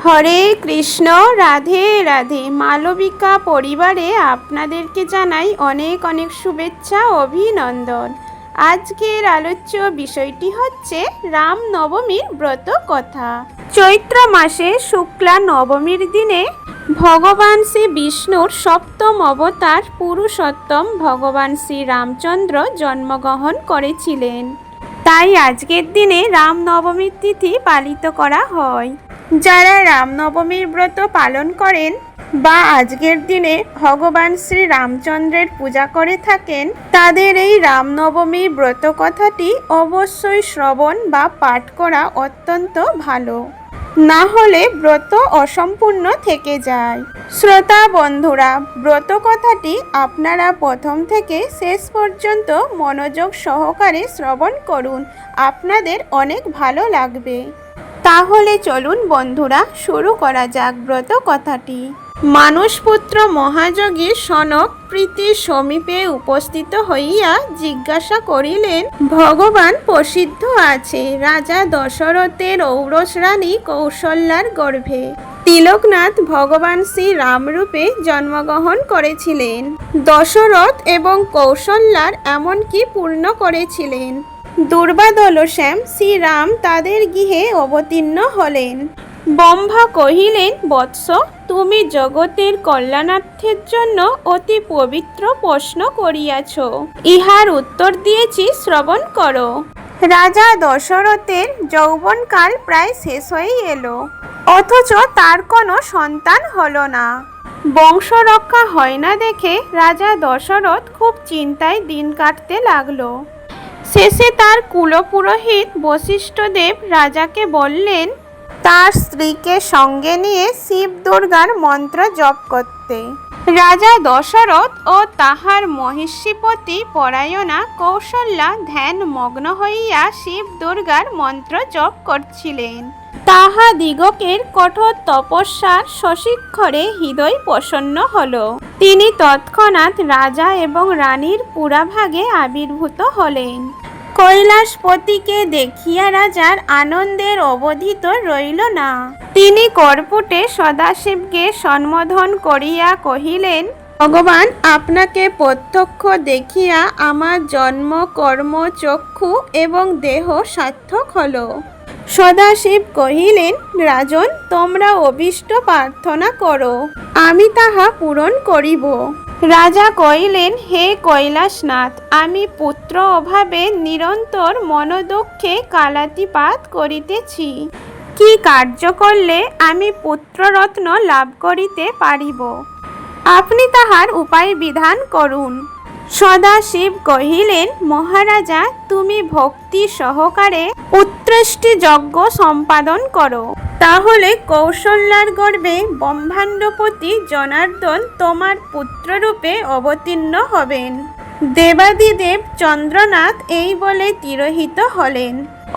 হরে কৃষ্ণ, রাধে রাধে। মালবিকা পরিবারে আপনাদেরকে জানাই অনেক অনেক শুভেচ্ছা, অভিনন্দন। আজকের আলোচ্য বিষয়টি হচ্ছে রামনবমীর ব্রত কথা। চৈত্র মাসে শুক্লা নবমীর দিনে ভগবান শ্রী বিষ্ণুর সপ্তম অবতার পুরুষোত্তম ভগবান শ্রী রামচন্দ্র জন্মগ্রহণ করেছিলেন। তাই আজকের দিনে রামনবমীর তিথি পালিত করা হয়। যারা রামনবমীর ব্রত পালন করেন বা আজকের দিনে ভগবান শ্রী রামচন্দ্রের পূজা করে থাকেন, তাদের এই রামনবমীর ব্রত কথাটি অবশ্যই শ্রবণ বা পাঠ করা অত্যন্ত ভালো, না হলে ব্রত অসম্পূর্ণ থেকে যায়। শ্রোতা বন্ধুরা, ব্রত কথাটি আপনারা প্রথম থেকে শেষ পর্যন্ত মনোযোগ সহকারে শ্রবণ করুন, আপনাদের অনেক ভালো লাগবে। তাহলে চলুন বন্ধুরা, শুরু করা যাক ব্রত কথাটি। মানসপুত্র মহাযোগী সনক প্রীতির সমীপে উপস্থিত হইয়া জিজ্ঞাসা করিলেন, ভগবান প্রসিদ্ধ আছে রাজা দশরথের ঔরস রানী কৌশল্যার গর্ভে। তিলকনাথ ভগবান শ্রী রামরূপে জন্মগ্রহণ করেছিলেন। দশরথ এবং কৌশল্যার এমনকি পূর্ণ করেছিলেন। দুর্বাদলশ্যাম শ্রীরাম তাদের গৃহে অবতীর্ণ হলেন। ব্রহ্মা কহিলেন, বৎস, তুমি জগতের কল্যাণার্থের জন্য অতি পবিত্র প্রশ্ন করিয়াছ, ইহার উত্তর দিয়েছি, শ্রবণ করো। রাজা দশরথের যৌবনকাল প্রায় শেষ হয়ে এলো, অথচ তার কোনো সন্তান হলো না। বংশ রক্ষা হয় না দেখে রাজা দশরথ খুব চিন্তায় দিন কাটতে লাগলো। শেষে তার কুলপুরোহিত বশিষ্ঠদেব রাজাকে বললেন তার স্ত্রীকে সঙ্গে নিয়ে শিব দুর্গার মন্ত্র জপ করতে। রাজা দশরথ ও তাহার মহিষীপতি পরায়ণা কৌশল্যা ধ্যান মগ্ন হইয়া শিব দুর্গার মন্ত্র জপ করছিলেন। তাহাদিগকের কঠোর তপস্যার সশিক্ষরে হৃদয় প্রসন্ন হল। তিনি তৎক্ষণাৎ রাজা এবং রানীর পুরাভাগে আবির্ভূত হলেন। কৈলাসপতিকে দেখিয়া রাজার আনন্দের অবধিত রইল না। তিনি কর্পুটে সদাশিবকে সম্বোধন করিয়া কহিলেন, ভগবান, আপনাকে প্রত্যক্ষ দেখিয়া আমার জন্ম, কর্ম, চক্ষু এবং দেহ সার্থক হল। সদাশিব কহিলেন, রাজন, তোমরা অভীষ্ট প্রার্থনা করো, আমি তাহা পূরণ করিব। রাজা কহিলেন, হে কৈলাসনাথ, আমি পুত্র অভাবে নিরন্তর মনোদুঃখে কালাতিপাত করিতেছি। কি কার্য করলে আমি পুত্ররত্ন লাভ করিতে পারিব? আপনি তাহার উপায় বিধান করুন। সদাশিব কহিলেন, মহারাজা, তুমি ভক্তি সহকারে পুত্রেষ্টি যজ্ঞ সম্পাদন করো, তাহলে কৌশল্যার গর্ভে ব্রহ্মাণ্ডপতি জনার্দন তোমার পুত্ররূপে অবতীর্ণ হবেন। দেবাদিদেব চন্দ্রনাথ এই বলে তিরোহিত হলেন।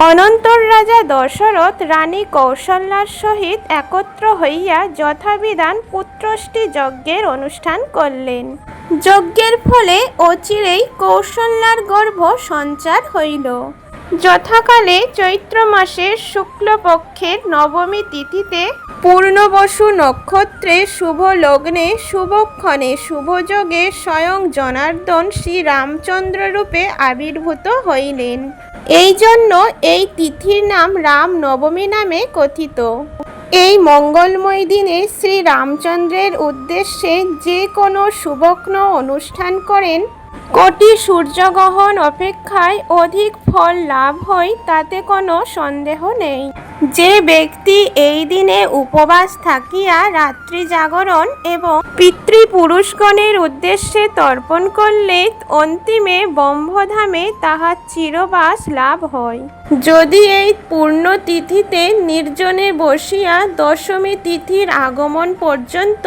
অনন্তর রাজা দশরথ রানী কৌশল্যার সহিত একত্র হইয়া যথাবিধান পুত্রষ্টি যজ্ঞের অনুষ্ঠান করলেন। যজ্ঞের ফলে অচিরেই কৌশল্যার গর্ভ সঞ্চার হইল। যথাকালে চৈত্র মাসের শুক্লপক্ষের নবমী তিথিতে পূর্ণবসু নক্ষত্রে শুভ লগ্নে শুভক্ষণে শুভযোগে স্বয়ং জনার্দন শ্রী রামচন্দ্র রূপে আবির্ভূত হইলেন। এই জন্য এই তিথির নাম রামনবমী নামে কথিত। এই মঙ্গলময় দিনে শ্রী রামচন্দ্রের উদ্দেশ্যে যে কোনো শুভগ্ন অনুষ্ঠান করেন, কোটি সূর্যগ্রহণ অপেক্ষায় অধিক ফল লাভ হয়, তাতে কোনো সন্দেহ নেই। যে ব্যক্তি এই দিনে উপবাস থাকিয়া রাত্রি জাগরণ এবং পিতৃপুরুষগণের উদ্দেশ্যে তর্পণ করলে অন্তিমে ব্রহ্মধামে তাহার চিরবাস লাভ হয়। যদি এই পূর্ণ তিথিতে নির্জনে বসিয়া দশমী তিথির আগমন পর্যন্ত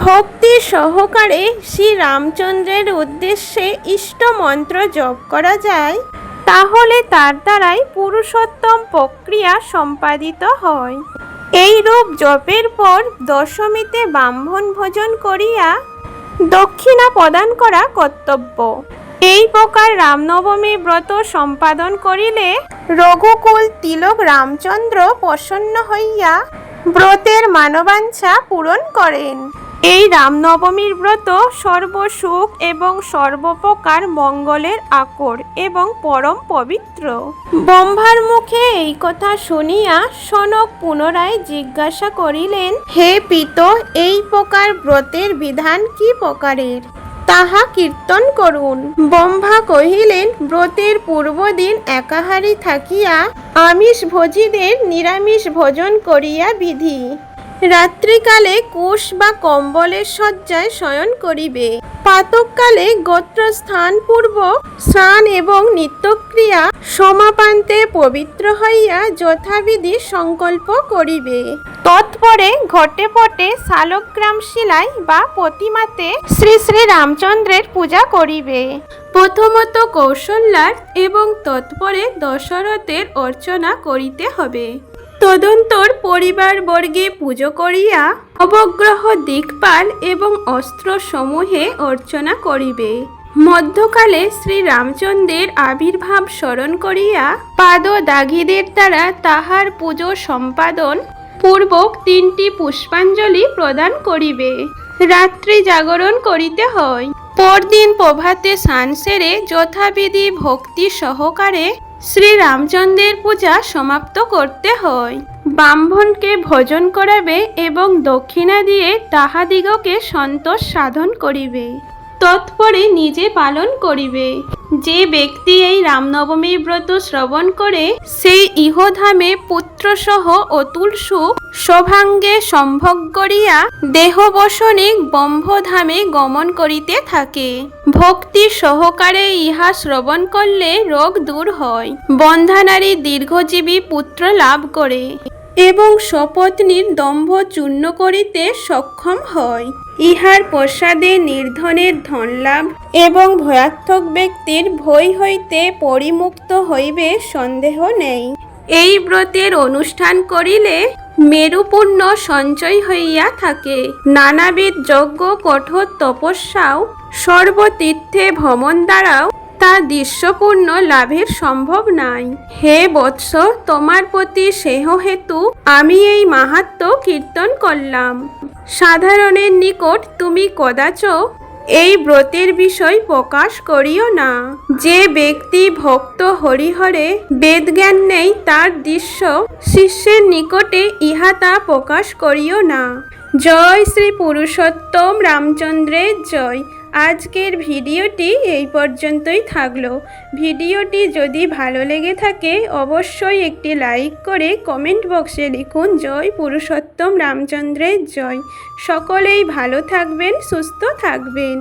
ভক্তি সহকারে শ্রী রামচন্দ্রের উদ্দেশ্যে ইষ্ট মন্ত্র জপ করা যায়, তাহলে তার দ্বারাই পুরুষোত্তম প্রক্রিয়া সম্পাদিত হয়। এই রূপ জপের পর দশমীতে ব্রাহ্মণ ভোজন করিয়া দক্ষিণা প্রদান করা কর্তব্য। এই প্রকার রামনবমী ব্রত সম্পাদন করিলে রঘুকুল তিলক রামচন্দ্র প্রসন্ন হইয়া ব্রতের মানবাঞ্ছা পূরণ করেন। এই রামনবমীর ব্রত সর্বসুখ এবং সর্বপ্রকার মঙ্গলের আকর এবং পরম পবিত্র। ব্রহ্মার মুখে এই কথা শুনিয়া সনক পুনরায় জিজ্ঞাসা করিলেন, হে পিত, এই প্রকার ব্রতের বিধান কি প্রকারের, তাহা কীর্তন করুন। ব্রহ্মা কহিলেন, ব্রতের পূর্বদিন একাহারী থাকিয়া আমিষ ভোজীদের নিরামিষ ভোজন করিয়া বিধি। রাত্রিকালে কুশ বা কম্বলের শয্যায় শয়ন করিবে। প্রাতঃকালে গোত্রস্থানপূর্বক স্নান এবং নিত্যক্রিয়া সমাপান্তে পবিত্র হইয়া যথাবিধি সংকল্প করিবে। তৎপরে ঘটে পটে শালগ্রাম শিলায় বা প্রতিমাতে শ্রী শ্রী রামচন্দ্রের পূজা করিবে। প্রথমত কৌশল্যার এবং তৎপরে দশরথের অর্চনা করিতে হবে। তদন্তর পরিবারবর্গে পুজো করিয়া অবগ্রহ দিকপাল এবং অস্ত্র সমূহে অর্চনা করিবে। মধ্যকালে শ্রী রামচন্দ্রের আবির্ভাব স্মরণ করিয়া পাদদাঘীদের দ্বারা তাহার পুজো সম্পাদন পূর্বক 3টি পুষ্পাঞ্জলি প্রদান করিবে। রাত্রি জাগরণ করিতে হয়। পরদিন প্রভাতে স্নান সেরে যথাবিধি ভক্তি সহকারে শ্রী রামচন্দ্রের পূজা সমাপ্ত করতে হয়। ব্রাহ্মণকে ভোজন করাবে এবং দক্ষিণা দিয়ে তাহাদিগকে সন্তোষ সাধন করিবে। তৎপরে নিজে পালন করিবে। যে ব্যক্তি এই রামনবমীর ব্রত শ্রবণ করে সেই ইহধামে পুত্রসহ অতুল সুখ সৌভাগ্যে সম্ভোগ করিয়া দেহবসনে ব্রহ্মধামে গমন করিতে থাকে। ভক্তি সহকারে ইহা শ্রবণ করলে রোগ দূর হয়, বন্ধ্যানারী দীর্ঘজীবী পুত্র লাভ করে এবং সপত্নীর দম্ভ চূর্ণ করিতে সক্ষম হয়। ইহার প্রসাদে নির্ধনের ধনলাভ এবং ভয়ার্থক ব্যক্তির ভয় হইতে পরিমুক্ত হইবে সন্দেহ নেই। এই ব্রতের অনুষ্ঠান করিলে মেরুপুণ্য সঞ্চয় হইয়া থাকে। নানাবিধ যজ্ঞ কঠোর তপস্যাও সর্বতীর্থে ভ্রমণ দ্বারাও তা দৃশ্যপূর্ণ লাভের সম্ভব নাই। হে বৎস, তোমার প্রতি স্নেহ হেতু আমি এই মাহাত্ম্য কীর্তন করলাম। সাধারণের নিকট তুমি কদাচ এই ব্রতের বিষয় প্রকাশ করিও না। যে ব্যক্তি ভক্ত হরিহরে বেদজ্ঞান নেই তার দৃশ্য শিষ্যের নিকটে ইহা তা প্রকাশ করিও না। জয় শ্রী পুরুষোত্তম রামচন্দ্রের জয়। আজকের ভিডিওটি এই পর্যন্তই থাকলো। ভিডিওটি যদি ভালো লেগে থাকে অবশ্যই একটি লাইক করে কমেন্ট বক্সে লিখুন জয় পুরুষোত্তম রামচন্দ্রের জয়। সকলেই ভালো থাকবেন, সুস্থ থাকবেন।